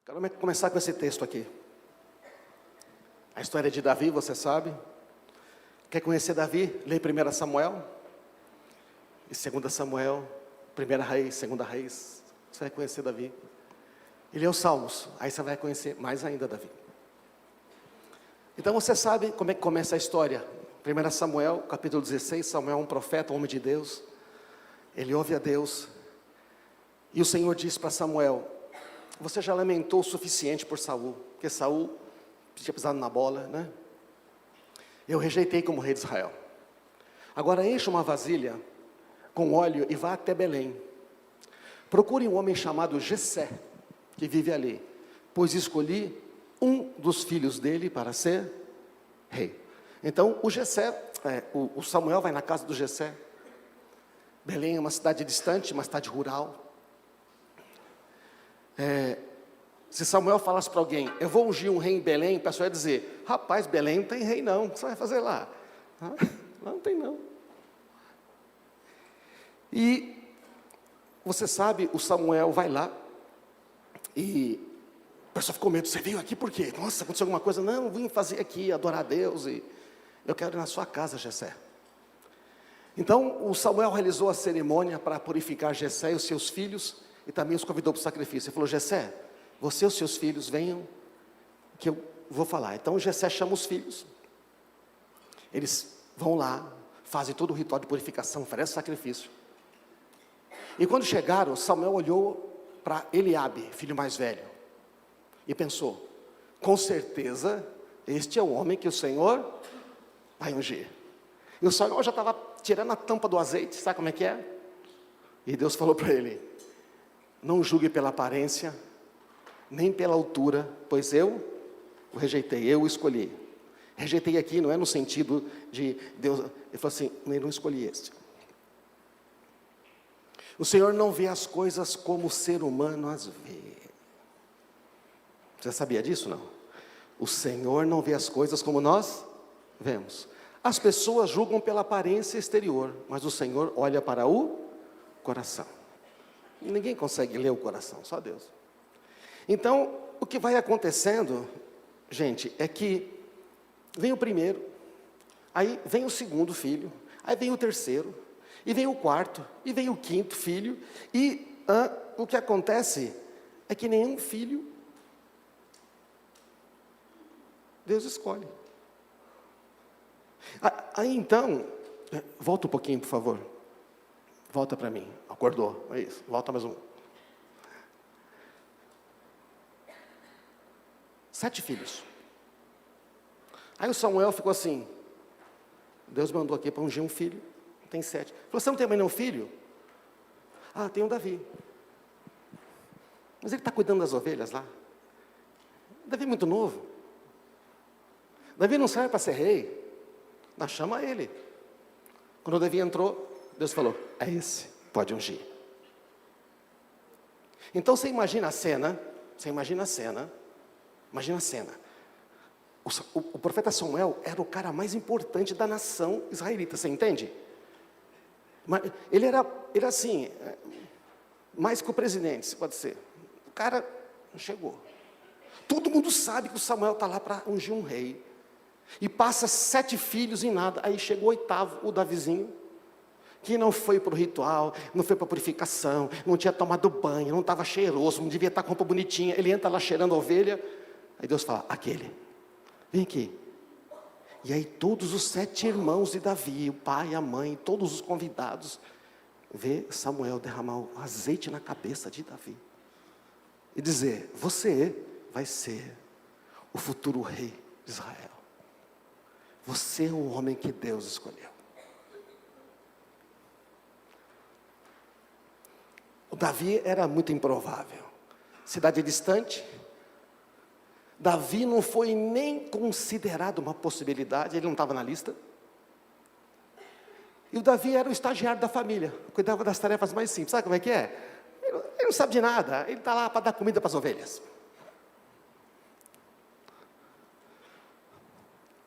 Quero começar com esse texto aqui. A história de Davi, você sabe. Quer conhecer Davi? Lê 1 Samuel e 2 Samuel, 1 Reis, 2 Reis. Você vai conhecer Davi. E lê os Salmos, aí você vai conhecer mais ainda Davi. Então você sabe como é que começa a história. 1 Samuel, capítulo 16, Samuel é um profeta, um homem de Deus. Ele ouve a Deus. E o Senhor diz para Samuel: você já lamentou o suficiente por Saul, porque Saul tinha pisado na bola, né? Eu rejeitei como rei de Israel. Agora encha uma vasilha com óleo e vá até Belém. Procure um homem chamado Jessé, que vive ali, pois escolhi um dos filhos dele para ser rei. Então o Jessé, o Samuel vai na casa do Jessé. Belém é uma cidade distante, uma cidade rural. Se Samuel falasse para alguém: eu vou ungir um rei em Belém, o pessoal ia dizer: rapaz, Belém não tem rei não, o que você vai fazer lá? Lá não tem não. E você sabe, o Samuel vai lá e o pessoal ficou com medo. Você veio aqui por quê? Nossa, aconteceu alguma coisa? Não, eu vim fazer aqui, adorar a Deus, e eu quero ir na sua casa, Jessé. Então o Samuel realizou a cerimônia para purificar Jessé e os seus filhos, e também os convidou para o sacrifício. Ele falou: Jessé, você e os seus filhos venham, que eu vou falar. Então Jessé chama os filhos. Eles vão lá, fazem todo o ritual de purificação, oferecem sacrifício. E quando chegaram, Samuel olhou para Eliabe, filho mais velho, e pensou: com certeza, este é o homem que o Senhor vai ungir. E o Samuel já estava tirando a tampa do azeite, sabe como é que é? E Deus falou para ele: não julgue pela aparência, nem pela altura, pois eu o rejeitei, eu o escolhi. Rejeitei aqui não é no sentido de Deus, ele falou assim: eu não escolhi este. O Senhor não vê as coisas como o ser humano as vê. Você sabia disso, não? O Senhor não vê as coisas como nós vemos. As pessoas julgam pela aparência exterior, mas o Senhor olha para o coração. Ninguém consegue ler o coração, só Deus. Então, o que vai acontecendo, gente, é que vem o primeiro, aí vem o segundo filho, aí vem o terceiro, e vem o quarto, e vem o quinto filho, e o que acontece é que nenhum filho Deus escolhe. Aí então, volta um pouquinho, por favor. Volta para mim. Acordou, é isso. Volta mais um. 7 filhos. Aí o Samuel ficou assim: Deus mandou aqui para ungir um filho, tem 7. Falou: você não tem mais nenhum filho? Ah, tem o Davi. Mas ele está cuidando das ovelhas lá. Davi é muito novo. Davi não serve para ser rei. Nós chama ele. Quando o Davi entrou, Deus falou: é esse, pode ungir. Então você imagina a cena, imagina a cena. O profeta Samuel era o cara mais importante da nação israelita, você entende? Mas ele era assim, mais que o presidente, pode ser. O cara chegou. Todo mundo sabe que o Samuel está lá para ungir um rei. E passa 7 filhos em nada. Aí chegou o 8º, o Davizinho, que não foi para o ritual, não foi para a purificação, não tinha tomado banho, não estava cheiroso, não devia estar com roupa bonitinha. Ele entra lá cheirando a ovelha. Aí Deus fala: aquele, vem aqui. E aí todos os 7 irmãos de Davi, o pai, a mãe, todos os convidados, vê Samuel derramar o azeite na cabeça de Davi e dizer: você vai ser o futuro rei de Israel. Você é o homem que Deus escolheu. O Davi era muito improvável. Cidade distante. Davi não foi nem considerado uma possibilidade, ele não estava na lista. E o Davi era o estagiário da família, cuidava das tarefas mais simples. Sabe como é que é? Ele não sabe de nada, ele está lá para dar comida para as ovelhas.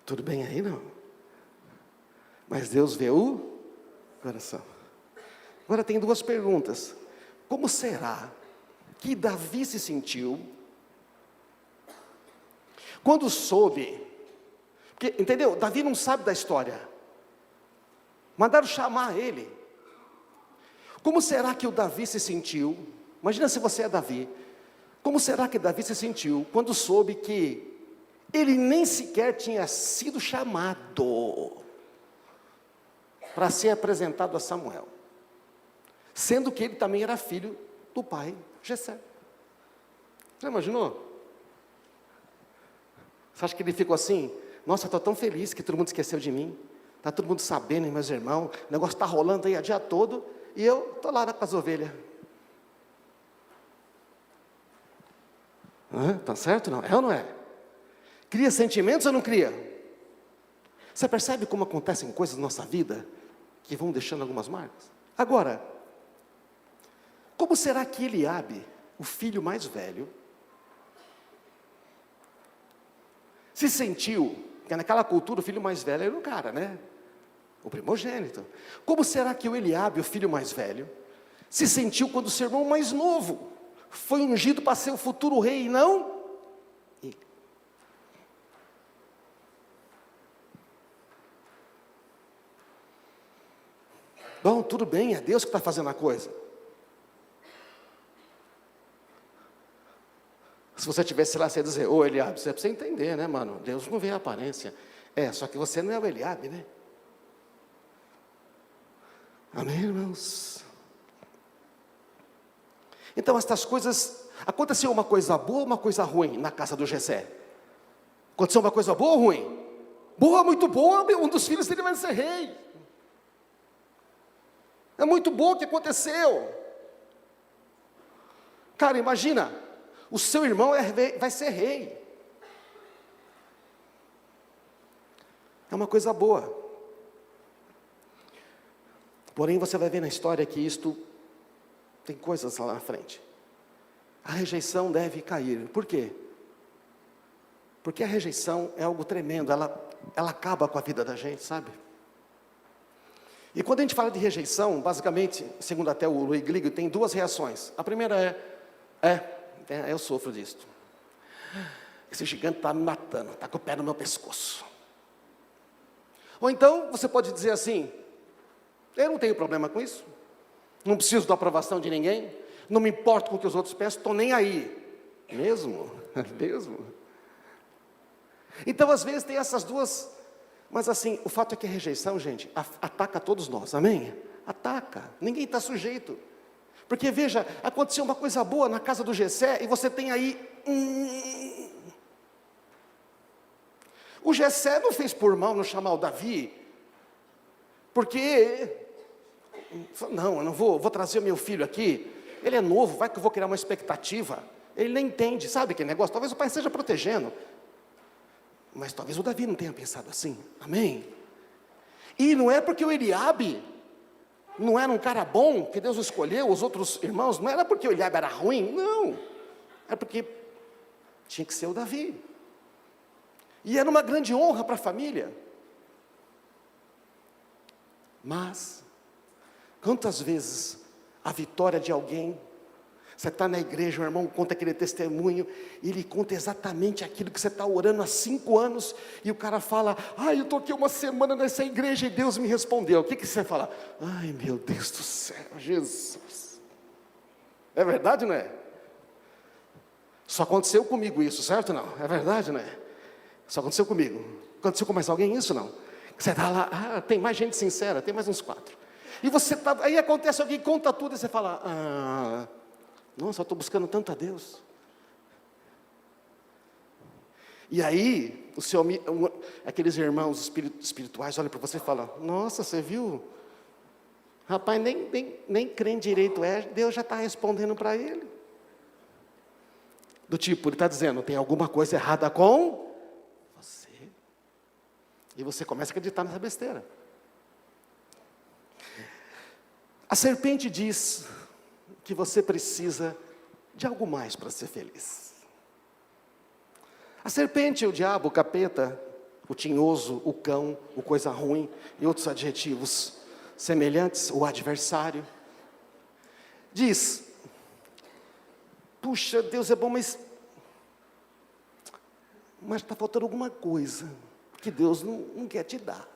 Tudo bem aí, não? Mas Deus vê o coração. Agora tem 2 perguntas. Como será que Davi se sentiu Quando soube, porque, entendeu? Davi não sabe da história. Mandaram chamar ele. Como será que o Davi se sentiu? Imagina se você é Davi. Como será que Davi se sentiu quando soube que ele nem sequer tinha sido chamado para ser apresentado a Samuel, sendo que ele também era filho do pai Jessé? Você imaginou? Você acha que ele ficou assim? Nossa, estou tão feliz que todo mundo esqueceu de mim. Está todo mundo sabendo, meus irmãos. O negócio está rolando aí o dia todo. E eu estou lá com as ovelhas. Tá certo não? É ou não é? Cria sentimentos ou não cria? Você percebe como acontecem coisas na nossa vida que vão deixando algumas marcas? Agora, como será que Eliabe, o filho mais velho, se sentiu? Porque naquela cultura o filho mais velho era o cara, né? O primogênito. Como será que o Eliabe, o filho mais velho, se sentiu quando o seu irmão mais novo foi ungido para ser o futuro rei e não ele? Bom, tudo bem, é Deus que está fazendo a coisa. Se você tivesse lá, você ia dizer: ô Eliabe, você precisa entender, né, mano? Deus não vê a aparência. Só que você não é o Eliabe, né? Amém, irmãos? Então, estas coisas, aconteceu uma coisa boa ou uma coisa ruim na casa do Jessé? Aconteceu uma coisa boa ou ruim? Boa, muito boa, um dos filhos dele vai ser rei. É muito bom o que aconteceu. Cara, imagina, o seu irmão vai ser rei. É uma coisa boa. Porém, você vai ver na história que isto tem coisas lá na frente. A rejeição deve cair. Por quê? Porque a rejeição é algo tremendo, ela acaba com a vida da gente, sabe? E quando a gente fala de rejeição, basicamente, segundo até o Louis Gligo, tem duas reações. A primeira eu sofro disso. Esse gigante está me matando, está com o pé no meu pescoço. Ou então, você pode dizer assim: eu não tenho problema com isso, não preciso da aprovação de ninguém, não me importo com o que os outros pensam, estou nem aí. Mesmo? Então, às vezes tem essas duas, mas assim, o fato é que a rejeição, gente, ataca todos nós, amém? Ataca, ninguém está sujeito. Porque veja, aconteceu uma coisa boa na casa do Jessé, e você tem aí, o Jessé não fez por mal não chamar o Davi, porque, não, eu não vou trazer o meu filho aqui, ele é novo, vai que eu vou criar uma expectativa, ele nem entende, sabe que negócio? Talvez o pai esteja protegendo, mas talvez o Davi não tenha pensado assim, amém? E não é porque o Eliabe não era um cara bom, que Deus escolheu, os outros irmãos, não era porque o Eliabe era ruim, não, era porque tinha que ser o Davi, e era uma grande honra para a família. Mas, quantas vezes a vitória de alguém, você está na igreja, o irmão conta aquele testemunho, e ele conta exatamente aquilo que você está orando há 5 anos, e o cara fala: eu estou aqui uma semana nessa igreja e Deus me respondeu. O que você fala? Ai, meu Deus do céu, Jesus. É verdade, não é? Só aconteceu comigo isso, certo ou não? É verdade, não é? Só aconteceu comigo. Aconteceu com mais alguém isso, não? Você está lá, tem mais gente sincera, tem mais uns 4. E você está, aí acontece alguém, conta tudo, e você fala: nossa, eu estou buscando tanto a Deus. E aí, aqueles irmãos espirituais olham para você e falam: nossa, você viu? Rapaz, nem crente direito Deus já está respondendo para ele. Do tipo, ele está dizendo: tem alguma coisa errada com você. E você começa a acreditar nessa besteira. A serpente diz que você precisa de algo mais para ser feliz. A serpente, o diabo, o capeta, o tinhoso, o cão, o coisa ruim e outros adjetivos semelhantes, o adversário, diz: puxa, Deus é bom, mas mas está faltando alguma coisa que Deus não quer te dar.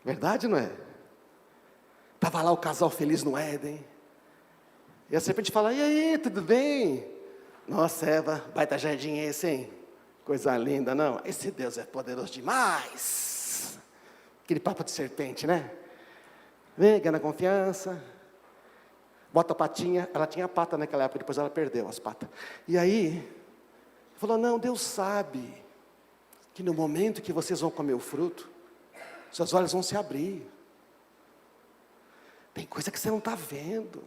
Verdade, não é? Estava lá o casal feliz no Éden, e a serpente fala: e aí, tudo bem? Nossa, Eva, baita jardim esse, hein? Coisa linda, não? Esse Deus é poderoso demais. Aquele papo de serpente, né? Vem, ganha confiança, bota a patinha. Ela tinha pata naquela época, depois ela perdeu as patas. E aí, falou: não, Deus sabe que no momento que vocês vão comer o fruto, seus olhos vão se abrir. Tem coisa que você não está vendo.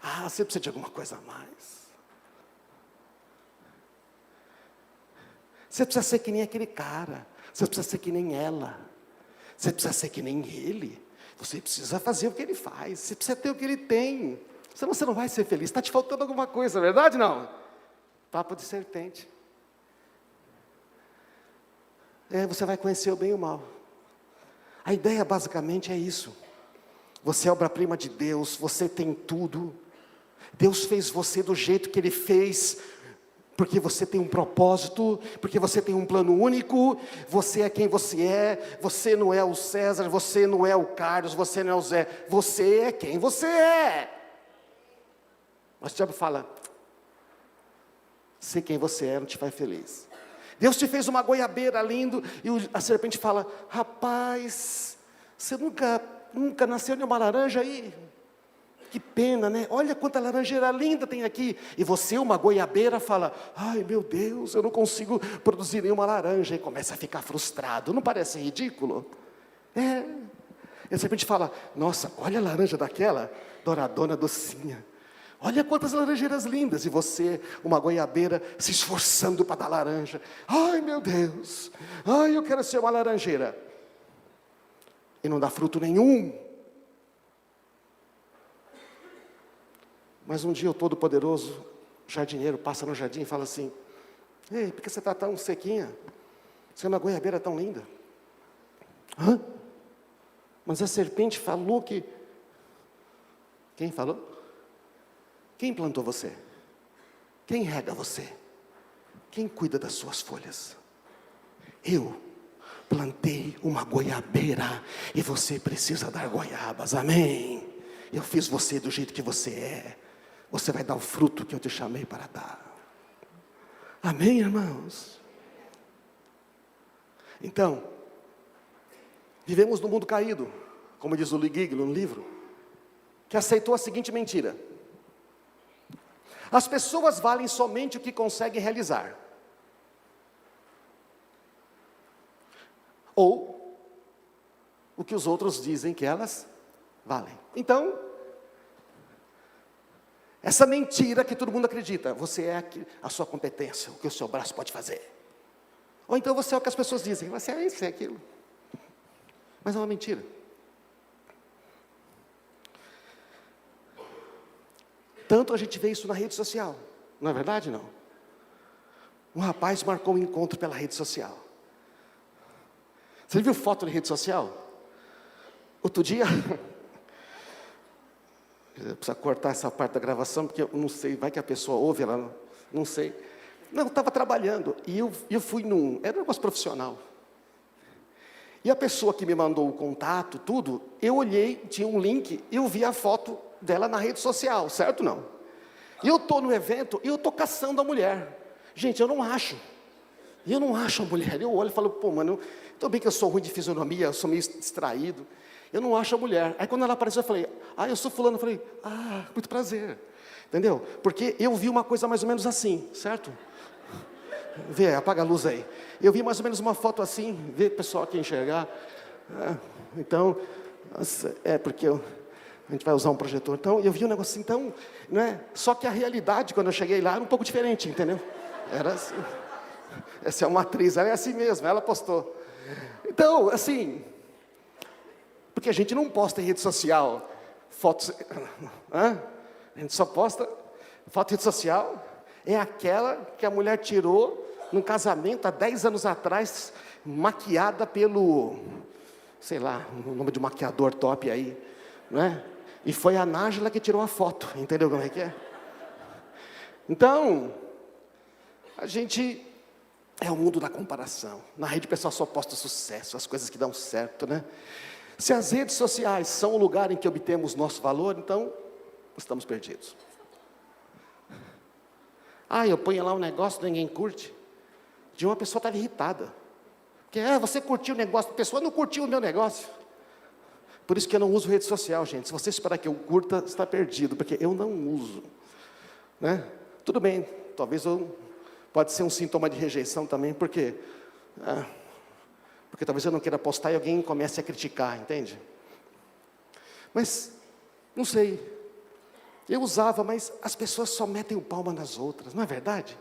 Ah, você precisa de alguma coisa a mais. Você precisa ser que nem aquele cara. Você precisa ser que nem ela. Você precisa ser que nem ele. Você precisa fazer o que ele faz. Você precisa ter o que ele tem. Senão você não vai ser feliz. Está te faltando alguma coisa, verdade ou não? Papo de serpente. Você vai conhecer o bem e o mal. A ideia basicamente é isso. Você é obra-prima de Deus. Você tem tudo. Deus fez você do jeito que Ele fez, porque você tem um propósito, porque você tem um plano único. Você é quem você é. Você não é o César, você não é o Carlos, você não é o Zé. Você é quem você é. Mas o diabo fala: ser quem você é não te faz feliz. Deus te fez uma goiabeira lindo, e a serpente fala: rapaz, você nunca nasceu de uma laranja aí? Que pena, né? Olha quanta laranjeira linda tem aqui. E você, uma goiabeira, fala: ai meu Deus, eu não consigo produzir nenhuma laranja. E começa a ficar frustrado. Não parece ridículo? E a serpente fala: nossa, olha a laranja daquela, douradona, docinha. Olha quantas laranjeiras lindas. E você, uma goiabeira, se esforçando para dar laranja. Ai meu Deus, ai eu quero ser uma laranjeira. E não dá fruto nenhum. Mas um dia o Todo-Poderoso jardineiro passa no jardim e fala assim: ei, por que você está tão sequinha? Você é uma goiabeira tão linda. Hã? Mas a serpente falou que... Quem falou? Quem plantou você? Quem rega você? Quem cuida das suas folhas? Eu plantei uma goiabeira e você precisa dar goiabas, amém? Eu fiz você do jeito que você é. Você vai dar o fruto que eu te chamei para dar. Amém, irmãos? Então, vivemos num mundo caído, como diz o Lee Giggle no livro, que aceitou a seguinte mentira: as pessoas valem somente o que conseguem realizar, ou o que os outros dizem que elas valem. Então, essa mentira que todo mundo acredita: você é a sua competência, o que o seu braço pode fazer. Ou então você é o que as pessoas dizem: você é isso, é aquilo. Mas é uma mentira. Tanto a gente vê isso na rede social, não é verdade, não? Um rapaz marcou um encontro pela rede social. Você viu foto na rede social? Outro dia... Precisa cortar essa parte da gravação, porque eu não sei, vai que a pessoa ouve, ela não sei. Não, eu estava trabalhando, e eu fui era um negócio profissional. E a pessoa que me mandou o contato, tudo, eu olhei, tinha um link, e eu vi a foto dela na rede social, certo ou não? E eu estou no evento, e eu estou caçando a mulher. Gente, eu não acho. E eu não acho a mulher. Eu olho e falo: pô, mano, tudo bem que eu sou ruim de fisionomia, eu sou meio distraído. Eu não acho a mulher. Aí quando ela apareceu, eu falei: eu sou fulano. Eu falei: muito prazer. Entendeu? Porque eu vi uma coisa mais ou menos assim, certo? Vê, apaga a luz aí. Eu vi mais ou menos uma foto assim, vê o pessoal aqui enxergar. Então, porque a gente vai usar um projetor. Então, eu vi um negócio assim, então, não é? Só que a realidade, quando eu cheguei lá, era um pouco diferente, entendeu? Era assim. Essa é uma atriz, ela é assim mesmo, ela postou. Então, assim... Porque a gente não posta em rede social fotos... A gente só posta foto em rede social. É aquela que a mulher tirou num casamento há 10 anos atrás, maquiada pelo... sei lá, o nome de um maquiador top aí, não é? E foi a Nájila que tirou a foto, entendeu como é que é? Então, a gente É o mundo da comparação. Na rede o pessoal só posta sucesso, as coisas que dão certo, né? Se as redes sociais são o lugar em que obtemos nosso valor, então estamos perdidos. Eu ponho lá um negócio, ninguém curte. De uma pessoa estava irritada. Porque, você curtiu o negócio, a pessoa não curtiu o meu negócio. Por isso que eu não uso rede social, gente. Se você esperar que eu curta, está perdido, porque eu não uso. Né? Tudo bem, talvez pode ser um sintoma de rejeição também, porque talvez eu não queira postar e alguém comece a criticar, entende? Mas, não sei. Eu usava, mas as pessoas só metem o pau umas nas outras, não é verdade?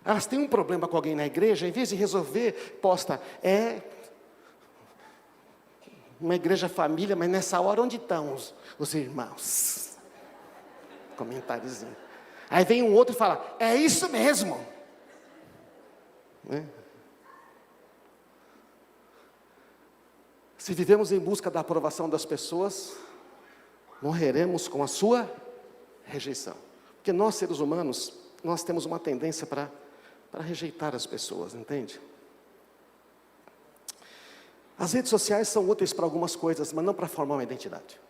Elas têm um problema com alguém na igreja, em vez de resolver, posta, uma igreja família, mas nessa hora onde estão os irmãos? Comentáriozinho. Aí vem um outro e fala, é isso mesmo. Se vivemos em busca da aprovação das pessoas, morreremos com a sua rejeição. Porque nós, seres humanos, nós temos uma tendência para rejeitar as pessoas, entende? As redes sociais são úteis para algumas coisas, mas não para formar uma identidade.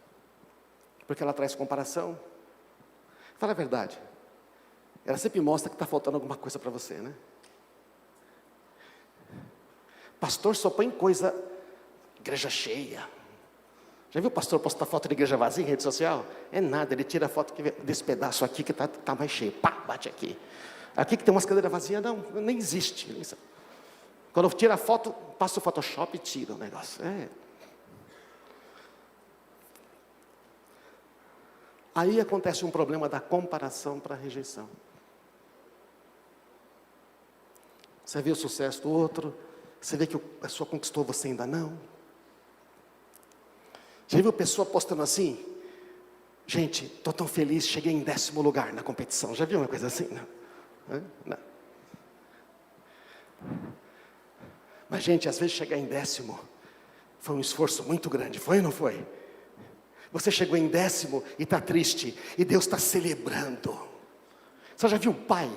Porque ela traz comparação. Fala a verdade. Ela sempre mostra que está faltando alguma coisa para você, né? Pastor só põe coisa, igreja cheia. Já viu o pastor postar foto de igreja vazia em rede social? É nada, ele tira a foto desse pedaço aqui que está mais cheio. Pá, bate aqui. Aqui que tem umas cadeiras vazias, não, nem existe. Quando eu tiro a foto, passo o Photoshop e tiro o negócio. Aí acontece um problema da comparação para a rejeição. Você vê o sucesso do outro, você vê que a pessoa conquistou, você ainda não. Já viu a pessoa postando assim? Gente, estou tão feliz, cheguei em 10º lugar na competição. Já viu uma coisa assim? Não. Mas, gente, às vezes chegar em 10º foi um esforço muito grande, foi ou não foi? Você chegou em 10º e está triste, e Deus está celebrando. Você já viu o pai?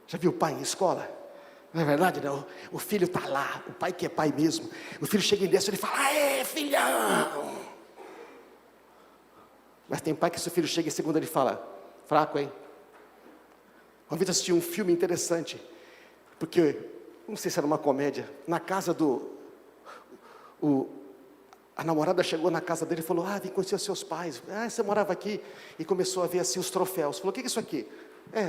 Já viu o pai em escola? Não é verdade, não? O filho está lá, o pai que é pai mesmo. O filho chega em 10º e ele fala, aê, filhão! Mas tem pai que se o filho chega em 2º ele fala, fraco, hein? Uma vez eu assisti um filme interessante, porque, não sei se era uma comédia, na casa a namorada chegou na casa dele e falou, vim conhecer os seus pais. Você morava aqui? E começou a ver assim os troféus. Falou, o que é isso aqui?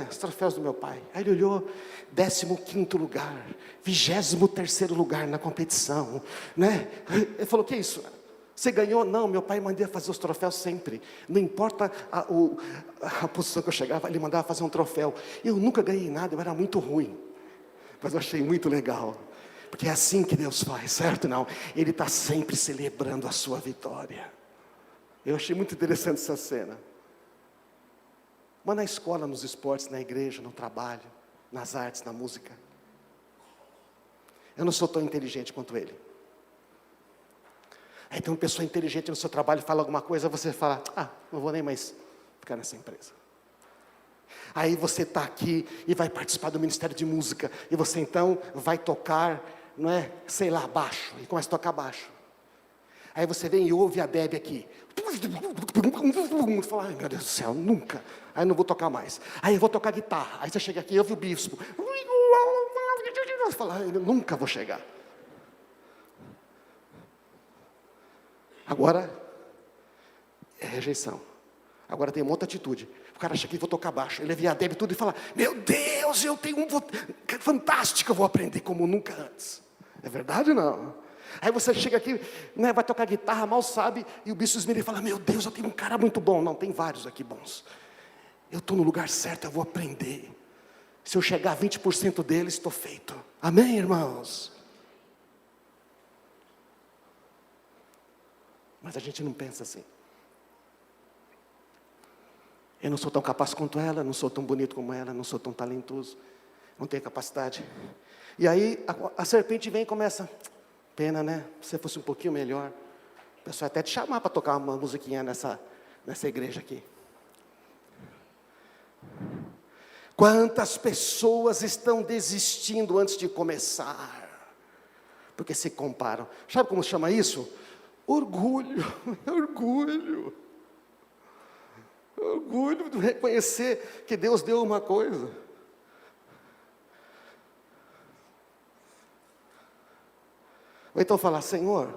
Os troféus do meu pai. Aí ele olhou, 15º lugar, 23º lugar na competição, né? Ele falou, o que é isso? Você ganhou? Não, meu pai mandava fazer os troféus sempre. Não importa a posição que eu chegava, ele mandava fazer um troféu. Eu nunca ganhei nada, eu era muito ruim. Mas eu achei muito legal. Porque é assim que Deus faz, certo? Não, Ele está sempre celebrando a sua vitória. Eu achei muito interessante essa cena. Mas na escola, nos esportes, na igreja, no trabalho, nas artes, na música, eu não sou tão inteligente quanto ele. Aí tem uma pessoa inteligente no seu trabalho, fala alguma coisa, você fala, não vou nem mais ficar nessa empresa. Aí você está aqui e vai participar do Ministério de Música, e você então vai tocar, sei lá, baixo, e começa a tocar baixo. Aí você vem e ouve a Deb aqui. Fala, ai meu Deus do céu, nunca. Aí não vou tocar mais. Aí eu vou tocar guitarra. Aí você chega aqui e ouve o bispo. Fala, eu nunca vou chegar. Agora, é rejeição. Agora tem uma outra atitude. O cara chega aqui e vou tocar baixo. Ele vê a Deb tudo e fala, meu Deus, eu tenho fantástico, eu vou aprender como nunca antes. É verdade ou não? Aí você chega aqui, vai tocar guitarra, mal sabe, e o bispo esmira e fala, meu Deus, eu tenho um cara muito bom. Não, tem vários aqui bons. Eu estou no lugar certo, eu vou aprender. Se eu chegar a 20% deles, estou feito. Amém, irmãos? Mas a gente não pensa assim. Eu não sou tão capaz quanto ela, não sou tão bonito como ela, não sou tão talentoso, não tenho capacidade. E aí a serpente vem e começa, pena, né? Se você fosse um pouquinho melhor, o pessoal até te chamar para tocar uma musiquinha nessa igreja aqui. Quantas pessoas estão desistindo antes de começar, porque se comparam. Sabe como chama isso? Orgulho, orgulho. Orgulho de reconhecer que Deus deu uma coisa. Ou então falar: Senhor,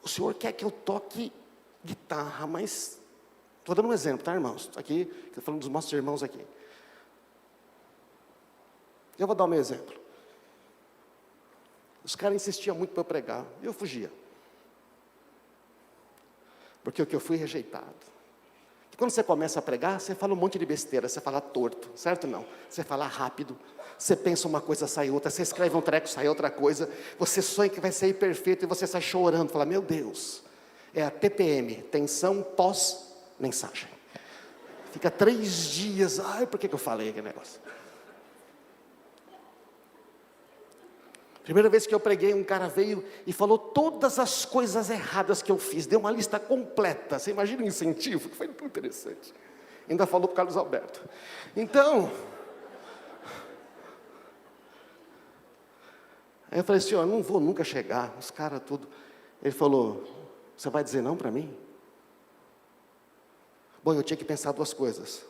o Senhor quer que eu toque guitarra, mas... Estou dando um exemplo, tá, irmãos? Aqui, estou falando dos nossos irmãos aqui. Eu vou dar o meu exemplo. Os caras insistiam muito para eu pregar, e eu fugia. Porque o que eu fui rejeitado. E quando você começa a pregar, você fala um monte de besteira, você fala torto, certo ou não? Você fala rápido, você pensa uma coisa, sai outra, você escreve um treco, sai outra coisa, você sonha que vai sair perfeito, e você sai chorando, fala: meu Deus, é a TPM, tensão pós-mensagem. Fica 3 dias, ai, por que eu falei aquele negócio? Primeira vez que eu preguei, um cara veio e falou todas as coisas erradas que eu fiz. Deu uma lista completa. Você imagina o incentivo? Que foi muito interessante. Ainda falou para o Carlos Alberto. Então, aí eu falei: Senhor, eu não vou nunca chegar. Os caras tudo. Ele falou: você vai dizer não para mim? Bom, eu tinha que pensar 2 coisas.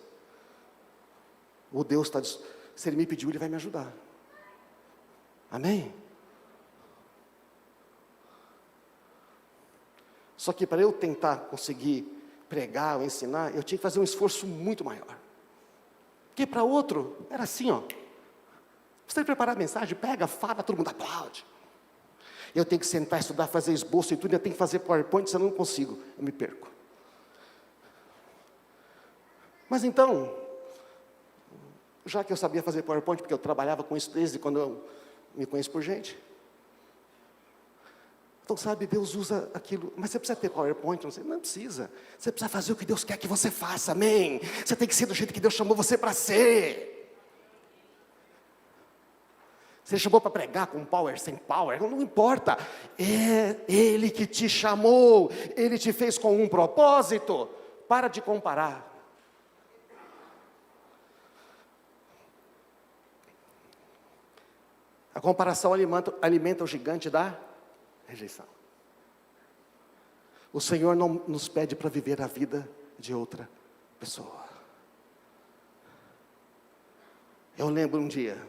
O Deus está... Se Ele me pediu, Ele vai me ajudar. Amém? Só que para eu tentar conseguir pregar ou ensinar, eu tinha que fazer um esforço muito maior. Porque para outro, era assim, ó. Você tem que preparar a mensagem, pega, fala, todo mundo aplaude. Eu tenho que sentar, estudar, fazer esboço e tudo, eu tenho que fazer PowerPoint, senão eu não consigo, eu me perco. Mas então, já que eu sabia fazer PowerPoint, porque eu trabalhava com isso desde quando eu me conheço por gente. Então, sabe, Deus usa aquilo, mas você precisa ter PowerPoint, não precisa. Você precisa fazer o que Deus quer que você faça, amém? Você tem que ser do jeito que Deus chamou você para ser. Você chamou para pregar com power, sem power, não importa. É Ele que te chamou, Ele te fez com um propósito. Para de comparar. A comparação alimenta o gigante da rejeição. O Senhor não nos pede para viver a vida de outra pessoa. Eu lembro um dia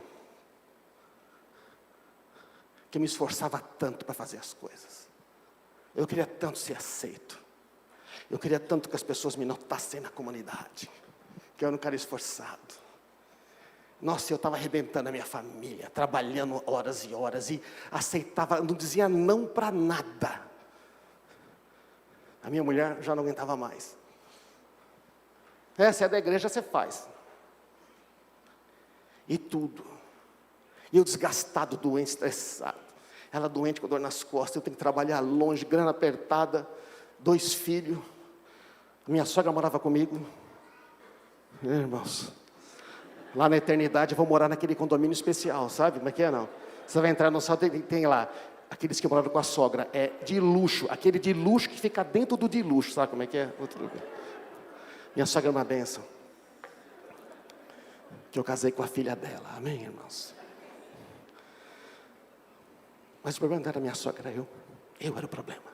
que eu me esforçava tanto para fazer as coisas. Eu queria tanto ser aceito. Eu queria tanto que as pessoas me notassem na comunidade. Que eu era um cara esforçado. Nossa, eu estava arrebentando a minha família, trabalhando horas e horas, e aceitava, não dizia não para nada. A minha mulher já não aguentava mais. Se é da igreja, você faz. E tudo. E eu desgastado, doente, estressado. Ela doente com dor nas costas, eu tenho que trabalhar longe, grana apertada, 2 filhos. Minha sogra morava comigo. Irmãos, lá na eternidade eu vou morar naquele condomínio especial, sabe como é que é, não? Você vai entrar no céu, tem lá, aqueles que moraram com a sogra, é de luxo, aquele de luxo que fica dentro do de luxo, sabe como é que é? Minha sogra é uma bênção. Que eu casei com a filha dela, amém, irmãos? Mas o problema não era minha sogra, era eu era o problema.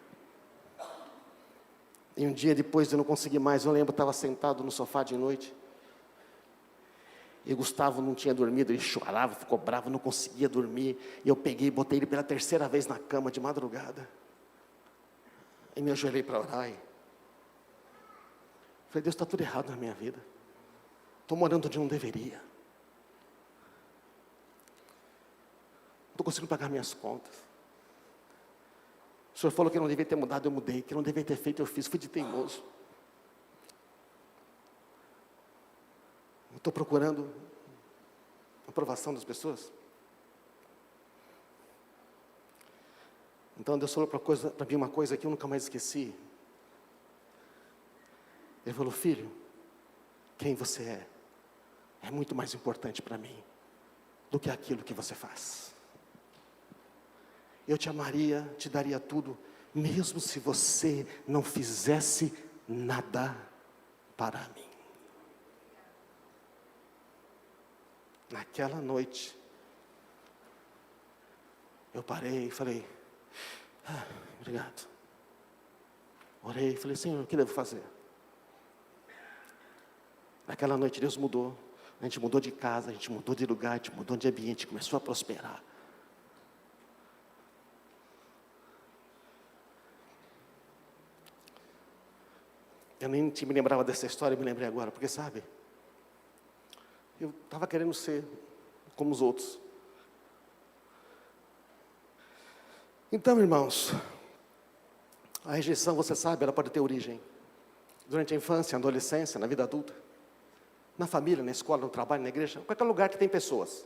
E um dia depois eu não consegui mais, eu lembro, eu estava sentado no sofá de noite, e o Gustavo não tinha dormido, ele chorava, ficou bravo, não conseguia dormir. E eu peguei e botei ele pela 3ª vez na cama de madrugada. E me ajoelhei para orar. Falei: Deus, está tudo errado na minha vida. Estou morando onde não deveria. Não estou conseguindo pagar minhas contas. O Senhor falou que eu não devia ter mudado, eu mudei. Que eu não devia ter feito, eu fiz. Fui de teimoso. Estou procurando a aprovação das pessoas. Então Deus falou para mim uma coisa que eu nunca mais esqueci. Ele falou: filho, quem você é muito mais importante para mim do que aquilo que você faz. Eu te amaria, te daria tudo, mesmo se você não fizesse nada para mim. Naquela noite, eu parei e falei, obrigado. Orei e falei, Senhor, o que devo fazer? Naquela noite Deus mudou. A gente mudou de casa, a gente mudou de lugar, a gente mudou de ambiente, começou a prosperar. Eu nem me lembrava dessa história, eu me lembrei agora, porque sabe, eu estava querendo ser como os outros. Então, irmãos, a rejeição, você sabe, ela pode ter origem durante a infância, na adolescência, na vida adulta, na família, na escola, no trabalho, na igreja, qualquer lugar que tem pessoas.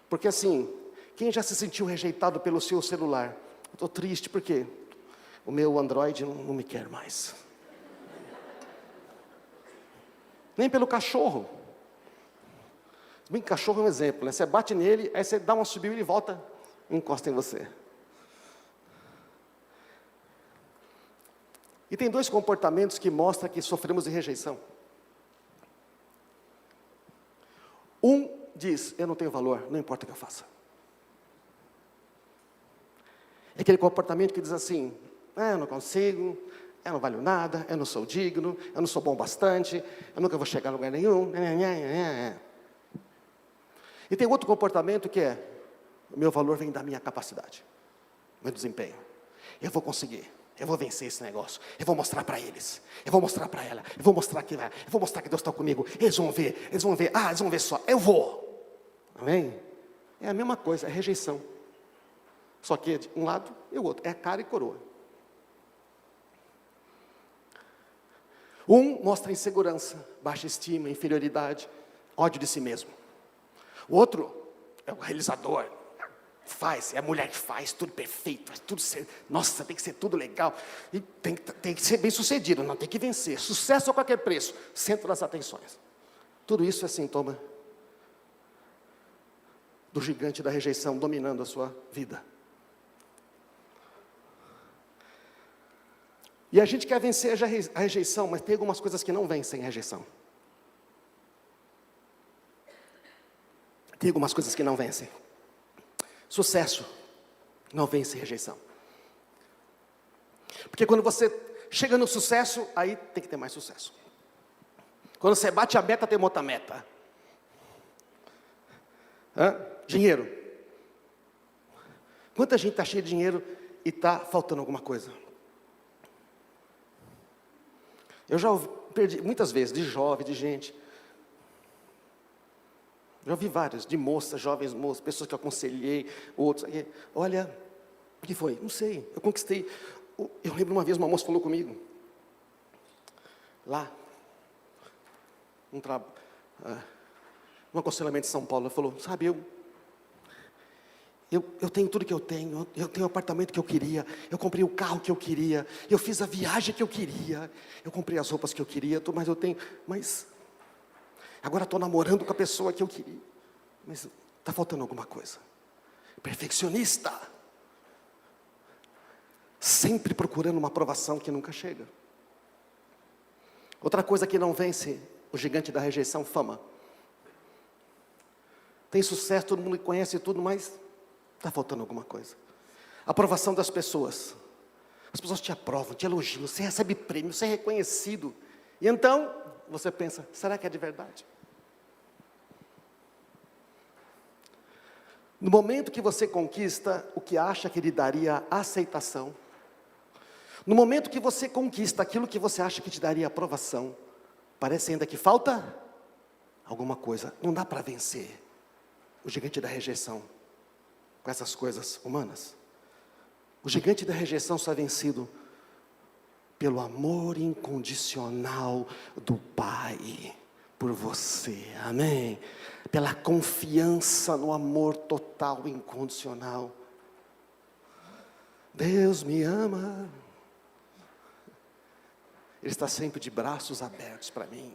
Porque assim, quem já se sentiu rejeitado pelo seu celular? Estou triste porque o meu Android não me quer mais. Nem pelo cachorro. Bem, cachorro é um exemplo, né? Você bate nele, aí você dá uma subida e ele volta e encosta em você. E tem dois comportamentos que mostram que sofremos de rejeição. Um diz, eu não tenho valor, não importa o que eu faça. É aquele comportamento que diz assim, eu não consigo, eu não valho nada, eu não sou digno, eu não sou bom bastante, eu nunca vou chegar a lugar nenhum. E tem outro comportamento que é, o meu valor vem da minha capacidade, meu desempenho. Eu vou conseguir, eu vou vencer esse negócio, eu vou mostrar para eles, eu vou mostrar para ela, eu vou mostrar que Deus está comigo, eles vão ver só, eu vou. Amém? É a mesma coisa, é rejeição. Só que de um lado e o outro, é cara e coroa. Um mostra insegurança, baixa estima, inferioridade, ódio de si mesmo. O outro é o realizador, é a mulher que faz tudo perfeito, faz tudo nossa, tem que ser tudo legal, e tem que ser bem sucedido, não tem que vencer, sucesso a qualquer preço, centro das atenções. Tudo isso é sintoma do gigante da rejeição dominando a sua vida. E a gente quer vencer a rejeição, mas tem algumas coisas que não vencem a rejeição. Tem algumas coisas que não vencem. Sucesso não vence rejeição. Porque quando você chega no sucesso, aí tem que ter mais sucesso. Quando você bate a meta, tem uma outra meta. Dinheiro. Quanta gente está cheia de dinheiro e está faltando alguma coisa? Eu já perdi muitas vezes, de jovem, de gente. Já ouvi vários, de moças, jovens moças, pessoas que eu aconselhei, outros. Olha, o que foi? Não sei, eu conquistei. Eu lembro uma vez, uma moça falou comigo, lá, no aconselhamento de São Paulo, ela falou, sabe, eu tenho tudo que eu tenho o apartamento que eu queria, eu comprei o carro que eu queria, eu fiz a viagem que eu queria, eu comprei as roupas que eu queria, mas agora estou namorando com a pessoa que eu queria, mas está faltando alguma coisa. Perfeccionista, sempre procurando uma aprovação que nunca chega. Outra coisa que não vence o gigante da rejeição, fama. Tem sucesso, todo mundo conhece tudo, mas está faltando alguma coisa. Aprovação das pessoas. As pessoas te aprovam, te elogiam, você recebe prêmio, você é reconhecido. E então, você pensa, será que é de verdade? No momento que você conquista o que acha que lhe daria aceitação, no momento que você conquista aquilo que você acha que te daria aprovação, parece ainda que falta alguma coisa. Não dá para vencer o gigante da rejeição com essas coisas humanas. O gigante da rejeição só é vencido pelo amor incondicional do Pai por você, amém? Pela confiança no amor total e incondicional. Deus me ama. Ele está sempre de braços abertos para mim.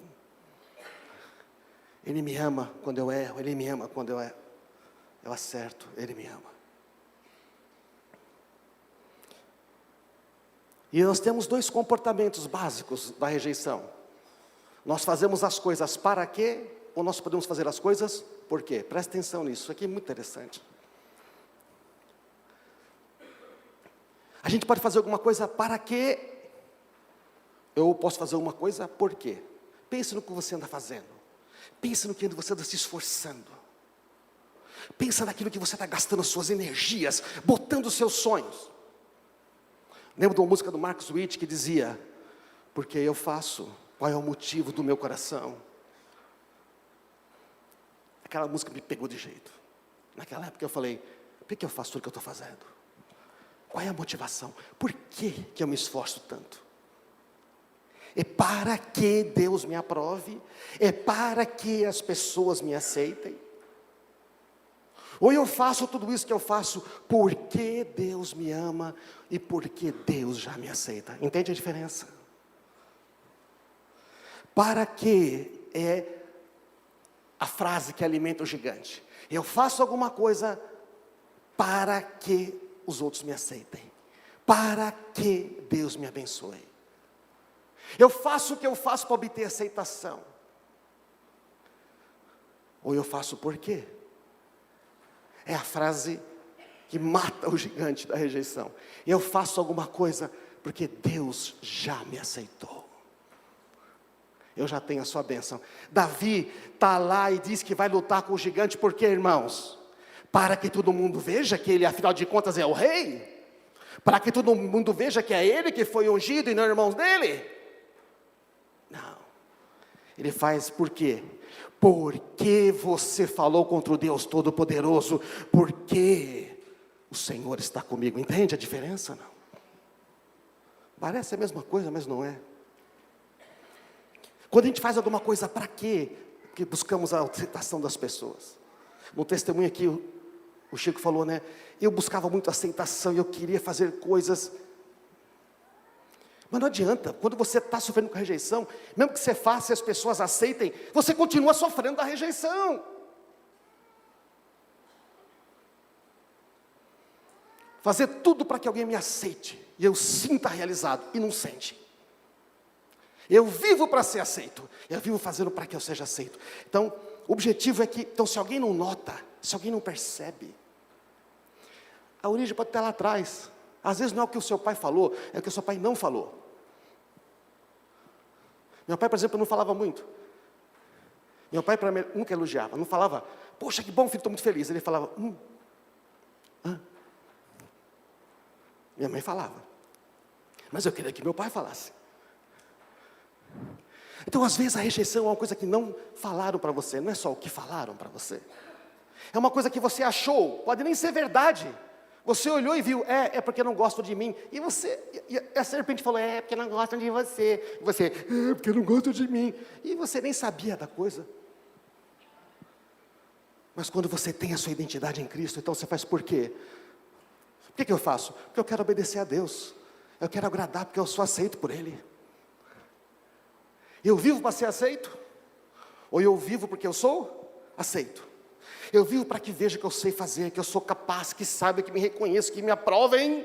Ele me ama quando eu erro, Ele me ama quando eu acerto, Ele me ama. E nós temos dois comportamentos básicos da rejeição. Nós fazemos as coisas para quê? ou nós podemos fazer as coisas por quê? Presta atenção nisso, isso aqui é muito interessante. A gente pode fazer alguma coisa para quê? Eu posso fazer uma coisa por quê? Pense no que você anda fazendo. Pense no que você anda se esforçando. Pensa naquilo que você está gastando as suas energias, botando os seus sonhos. Lembro de uma música do Marcos Witt que dizia: porque eu faço, qual é o motivo do meu coração? Aquela música me pegou de jeito. Naquela época eu falei: por que eu faço tudo o que eu estou fazendo? Qual é a motivação? Por que eu me esforço tanto? É para que Deus me aprove? É para que as pessoas me aceitem? Ou eu faço tudo isso que eu faço porque Deus me ama e porque Deus já me aceita? Entende a diferença? Para que é a frase que alimenta o gigante. Eu faço alguma coisa para que os outros me aceitem. Para que Deus me abençoe. Eu faço o que eu faço para obter aceitação. Ou eu faço por quê? É a frase que mata o gigante da rejeição. Eu faço alguma coisa porque Deus já me aceitou. Eu já tenho a sua bênção. Davi está lá e diz que vai lutar com o gigante, por quê, irmãos? Para que todo mundo veja que ele, afinal de contas, é o rei? Para que todo mundo veja que é ele que foi ungido e não irmãos dele? Não. Ele faz por quê? Porque você falou contra o Deus Todo-Poderoso, porque o Senhor está comigo. Entende a diferença? Não. Parece a mesma coisa, mas não é. Quando a gente faz alguma coisa, para quê? Porque buscamos a aceitação das pessoas. No testemunho aqui, o Chico falou, né? Eu buscava muito aceitação e eu queria fazer coisas. Mas não adianta, quando você está sofrendo com rejeição, mesmo que você faça e as pessoas aceitem, você continua sofrendo da rejeição. Fazer tudo para que alguém me aceite, e eu sinta realizado, e não sente. Eu vivo para ser aceito, eu vivo fazendo para que eu seja aceito. Então, o objetivo é que, então se alguém não nota, se alguém não percebe, a origem pode estar lá atrás. Às vezes não é o que o seu pai falou, é o que o seu pai não falou. Meu pai, por exemplo, não falava muito. Meu pai para mim nunca elogiava, não falava, poxa, que bom filho, estou muito feliz. Ele falava, Minha mãe falava, mas eu queria que meu pai falasse. Então, às vezes, a rejeição é uma coisa que não falaram para você, não é só o que falaram para você. É uma coisa que você achou, pode nem ser verdade. Você olhou e viu, é porque não gostam de mim. E a serpente falou, é porque não gostam de você. E você, é porque não gostam de mim. E você nem sabia da coisa. Mas quando você tem a sua identidade em Cristo, então você faz por quê? Por que eu faço? Porque eu quero obedecer a Deus. Eu quero agradar porque eu sou aceito por Ele. Eu vivo para ser aceito? Ou eu vivo porque eu sou aceito? Eu vivo para que veja que eu sei fazer, que eu sou capaz, que saiba, que me reconheça, que me aprovem.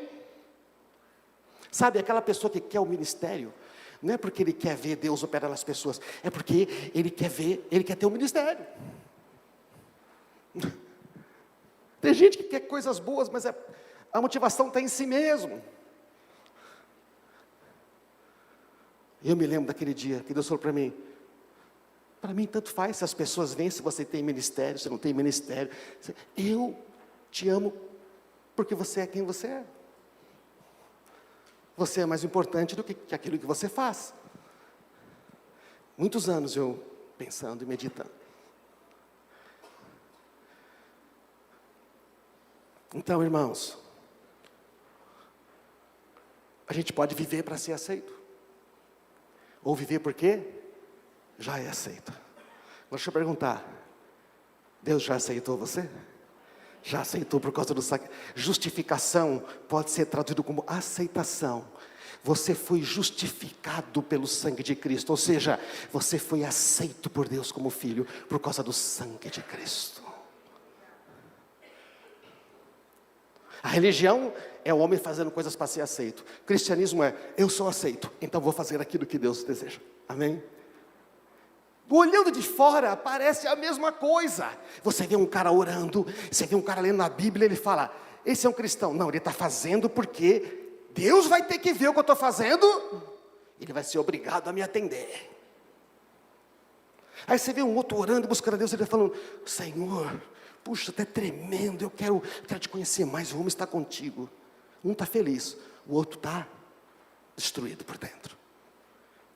Sabe, aquela pessoa que quer o ministério, não é porque ele quer ver Deus operar nas pessoas, é porque ele quer ter um ministério. Tem gente que quer coisas boas, mas a motivação está em si mesmo. E eu me lembro daquele dia que Deus falou para mim tanto faz se as pessoas veem se você tem ministério, se não tem ministério. Eu te amo porque você é quem você é. Você é mais importante do que aquilo que você faz. Muitos anos eu pensando e meditando. Então, irmãos, a gente pode viver para ser aceito. Ou viver porque já é aceito. Agora deixa eu perguntar, Deus já aceitou você? Já aceitou por causa do sacrifício? Justificação pode ser traduzido como aceitação. Você foi justificado pelo sangue de Cristo, ou seja, você foi aceito por Deus como filho por causa do sangue de Cristo. A religião é o homem fazendo coisas para ser aceito. O cristianismo é, eu sou aceito, então vou fazer aquilo que Deus deseja. Amém? Olhando de fora, parece a mesma coisa. Você vê um cara orando, você vê um cara lendo a Bíblia, ele fala, esse é um cristão. Não, ele está fazendo porque Deus vai ter que ver o que eu estou fazendo, ele vai ser obrigado a me atender. Aí você vê um outro orando, buscando a Deus, ele falando, Senhor, puxa, até tremendo, eu quero te conhecer mais, vamos estar contigo. Um está feliz, o outro está destruído por dentro.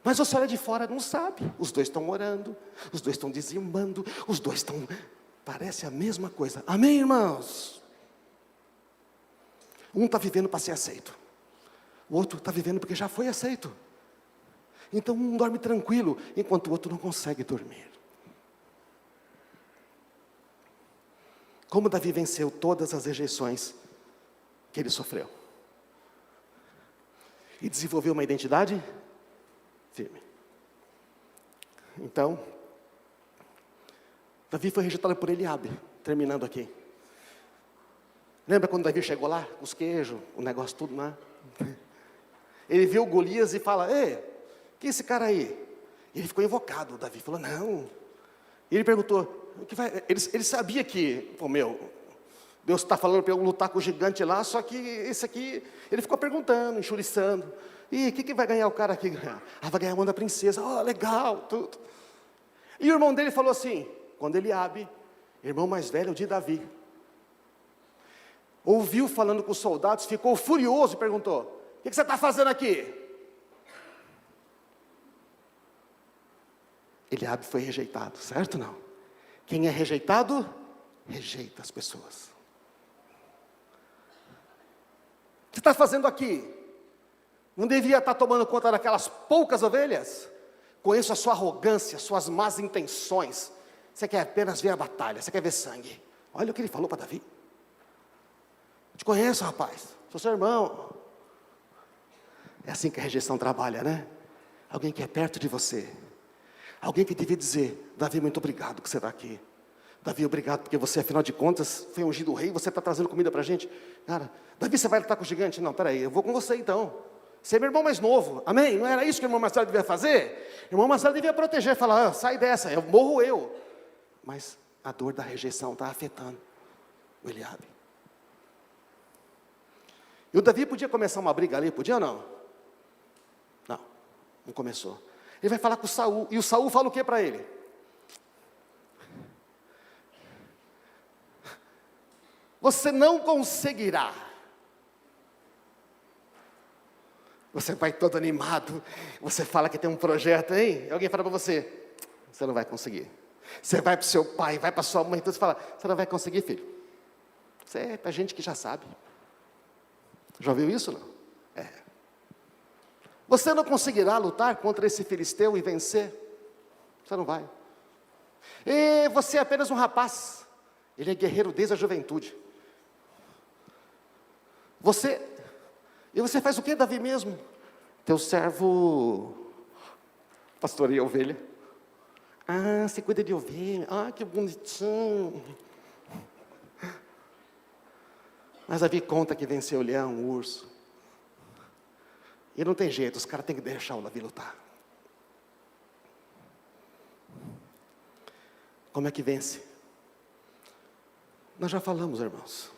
Mas você olha de fora, não sabe. Os dois estão orando, os dois estão dizimando, os dois estão... Parece a mesma coisa. Amém, irmãos? Um está vivendo para ser aceito. O outro está vivendo porque já foi aceito. Então um dorme tranquilo, enquanto o outro não consegue dormir. Como Davi venceu todas as rejeições que ele sofreu? E desenvolveu uma identidade firme. Então, Davi foi rejeitado por Eliabe, terminando aqui. Lembra quando Davi chegou lá, os queijos, o negócio tudo lá? Ele viu Golias e fala, ei, que é esse cara aí? Ele ficou invocado, Davi falou, não. E ele perguntou, o que vai? Ele sabia que, pô, Deus está falando para eu lutar com o gigante lá, só que esse aqui, ele ficou perguntando, enxuriçando. E o que vai ganhar o cara aqui? Ah, vai ganhar a mão da princesa, legal, tudo. E o irmão dele falou assim, quando Eliabe, irmão mais velho de Davi, ouviu falando com os soldados, ficou furioso e perguntou, o que você está fazendo aqui? Eliabe foi rejeitado, certo ou não? Quem é rejeitado, rejeita as pessoas. O que você está fazendo aqui? Não devia estar tomando conta daquelas poucas ovelhas? Conheço a sua arrogância, suas más intenções. Você quer apenas ver a batalha, você quer ver sangue. Olha o que ele falou para Davi. Eu te conheço, rapaz, sou seu irmão. É assim que a rejeição trabalha, né? Alguém que é perto de você. Alguém que devia dizer, Davi, muito obrigado que você está aqui. Davi, obrigado porque você, afinal de contas, foi ungido o rei, você está trazendo comida para a gente. Cara, Davi, você vai lutar com o gigante? Não, peraí, eu vou com você então. Você é meu irmão mais novo, amém? Não era isso que o irmão Marcelo devia fazer? O irmão Marcelo devia proteger, falar, sai dessa, eu morro eu. Mas a dor da rejeição está afetando o Eliabe. E o Davi podia começar uma briga ali, podia ou não? Não, não começou. Ele vai falar com o Saul, e o Saul fala o que para ele? Você não conseguirá. Você vai todo animado, você fala que tem um projeto, hein? Alguém fala para você, você não vai conseguir. Você vai para o seu pai, vai para sua mãe, então você fala, você não vai conseguir, filho. Isso é para gente que já sabe. Já ouviu isso, não? É. Você não conseguirá lutar contra esse filisteu e vencer. Você não vai. E você é apenas um rapaz. Ele é guerreiro desde a juventude. E você faz o que, Davi mesmo? Teu servo pastoreia a ovelha. Ah, você cuida de ovelha. Ah, que bonitinho. Mas Davi conta que venceu o leão, o urso. E não tem jeito, os caras têm que deixar o Davi lutar. Como é que vence? Nós já falamos, irmãos.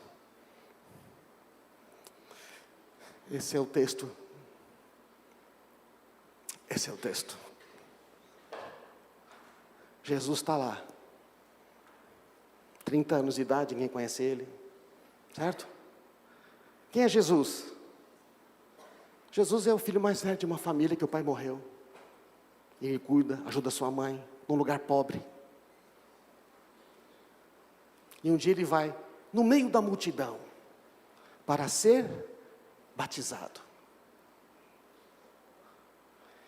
Esse é o texto. Esse é o texto. Jesus está lá. 30 anos de idade, ninguém conhece ele. Certo? Quem é Jesus? Jesus é o filho mais velho de uma família que o pai morreu. E ele cuida, ajuda sua mãe, num lugar pobre. E um dia ele vai, no meio da multidão, para ser batizado.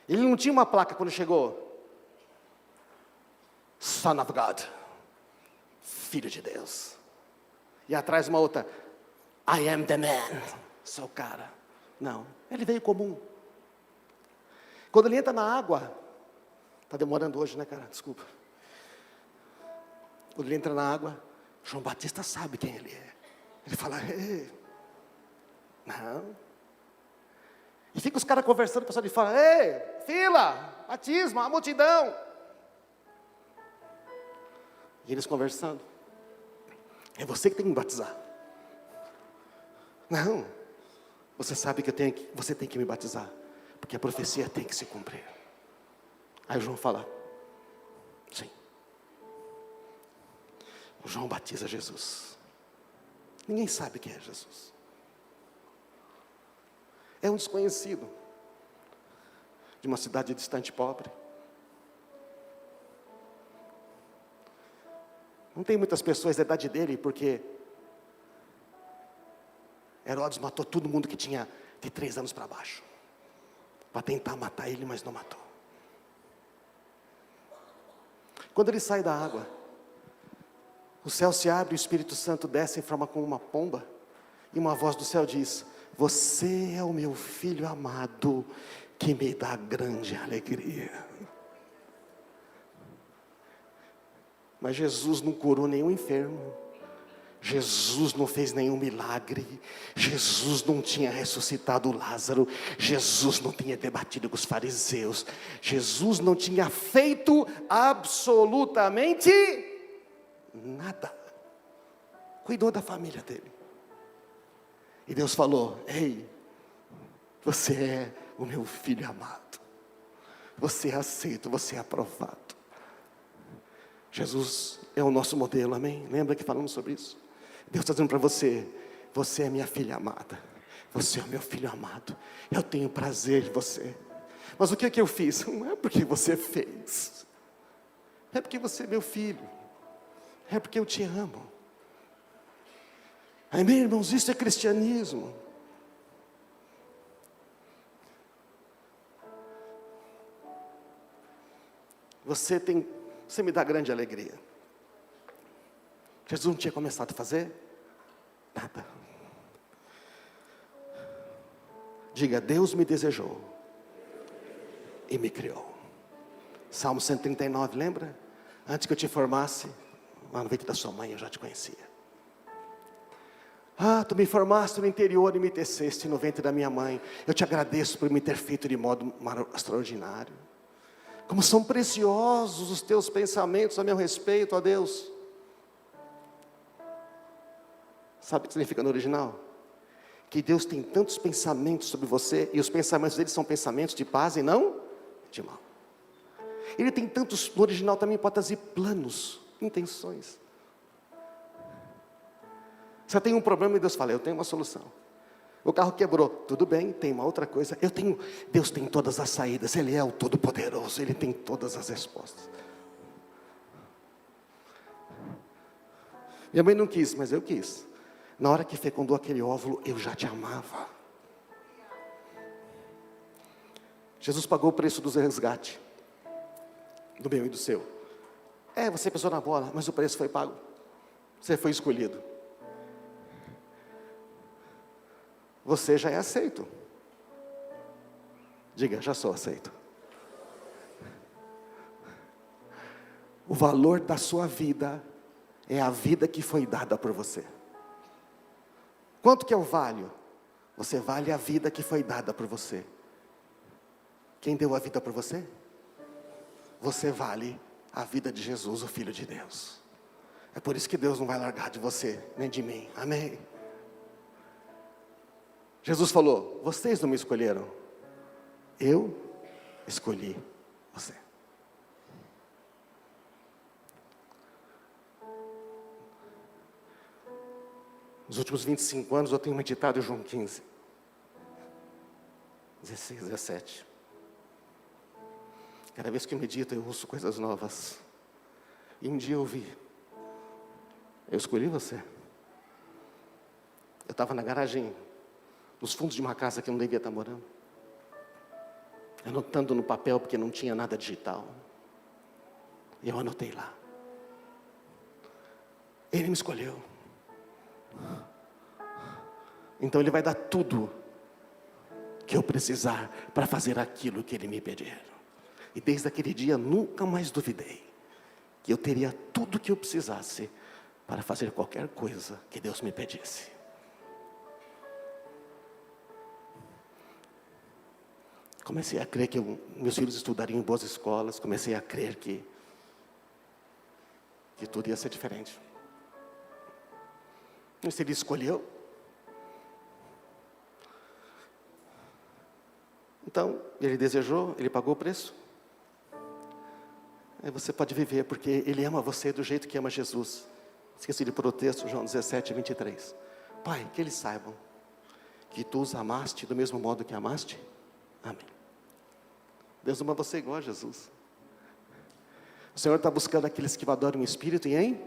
Ele não tinha uma placa quando chegou. Son of God. Filho de Deus. E atrás uma outra. I am the man. Sou o cara. Não, ele veio comum. Quando ele entra na água, está demorando hoje, né, cara? Desculpa. Quando ele entra na água, João Batista sabe quem ele é. Ele fala, ei. Não. E fica os caras conversando, o pessoal de fora, ei, fila, batismo, a multidão. E eles conversando. É você que tem que me batizar. Não. Você sabe que você tem que me batizar. Porque a profecia tem que se cumprir. Aí o João fala, sim. O João batiza Jesus. Ninguém sabe quem é Jesus. É um desconhecido. De uma cidade distante, pobre. Não tem muitas pessoas da idade dele, porque Herodes matou todo mundo que tinha de 3 anos para baixo. Para tentar matar ele, mas não matou. Quando ele sai da água, o céu se abre, o Espírito Santo desce em forma como uma pomba. E uma voz do céu diz, você é o meu filho amado, que me dá grande alegria. Mas Jesus não curou nenhum enfermo. Jesus não fez nenhum milagre. Jesus não tinha ressuscitado Lázaro. Jesus não tinha debatido com os fariseus. Jesus não tinha feito absolutamente nada. Cuidou da família dele. E Deus falou, ei, você é o meu filho amado. Você é aceito, você é aprovado. Jesus é o nosso modelo, amém? Lembra que falamos sobre isso? Deus está dizendo para você, você é minha filha amada. Você é o meu filho amado. Eu tenho prazer em você. Mas o que é que eu fiz? Não é porque você fez. É porque você é meu filho. É porque eu te amo. Amém, irmãos? Isso é cristianismo. Você me dá grande alegria. Jesus não tinha começado a fazer nada. Diga, Deus me desejou e me criou. Salmo 139, lembra? Antes que eu te formasse, lá no ventre da sua mãe eu já te conhecia. Tu me formaste no interior e me teceste no ventre da minha mãe. Eu te agradeço por me ter feito de modo extraordinário. Como são preciosos os teus pensamentos a meu respeito, ó Deus. Sabe o que significa no original? Que Deus tem tantos pensamentos sobre você, e os pensamentos dele são pensamentos de paz e não de mal. Ele tem tantos, no original também pode trazer planos, intenções. Você tem um problema e Deus fala, eu tenho uma solução. O carro quebrou, tudo bem, tem uma outra coisa. Deus tem todas as saídas, Ele é o Todo-Poderoso, Ele tem todas as respostas. Minha mãe não quis, mas eu quis. Na hora que fecundou aquele óvulo, eu já te amava. Jesus pagou o preço do resgate, do meu e do seu. Você pisou na bola, mas o preço foi pago. Você foi escolhido. Você já é aceito. Diga, já sou aceito. O valor da sua vida é a vida que foi dada por você. Quanto que eu valho? Você vale a vida que foi dada por você. Quem deu a vida por você? Você vale a vida de Jesus, o Filho de Deus. É por isso que Deus não vai largar de você, nem de mim. Amém? Jesus falou, vocês não me escolheram. Eu escolhi você. Nos últimos 25 anos eu tenho meditado em João 15, 16, 17. Cada vez que eu medito eu ouço coisas novas. E um dia eu vi, eu escolhi você. Eu estava na garagem, nos fundos de uma casa que eu não devia estar morando. Anotando no papel porque não tinha nada digital. E eu anotei lá. Ele me escolheu. Então Ele vai dar tudo que eu precisar para fazer aquilo que Ele me pedir. E desde aquele dia nunca mais duvidei que eu teria tudo que eu precisasse para fazer qualquer coisa que Deus me pedisse. Comecei a crer que meus filhos estudariam em boas escolas. Comecei a crer que que tudo ia ser diferente. Mas ele escolheu. Então, ele desejou, ele pagou o preço. Aí você pode viver, porque ele ama você do jeito que ama Jesus. Esqueci de pôr o texto, João 17, 23. Pai, que eles saibam que tu os amaste do mesmo modo que amaste. Amém. Deus ama você igual a Jesus. O Senhor está buscando aqueles que o adoram em espírito e em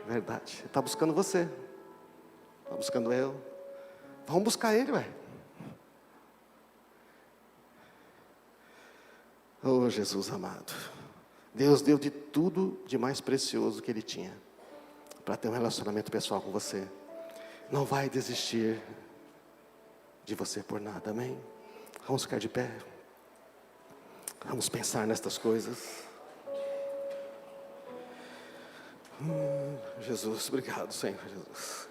verdade. Ele está buscando você. Está buscando eu. Vamos buscar Ele, ué. Oh, Jesus amado. Deus deu de tudo de mais precioso que Ele tinha para ter um relacionamento pessoal com você. Não vai desistir de você por nada, amém? Vamos ficar de pé. Vamos pensar nestas coisas. Jesus, obrigado, Senhor Jesus.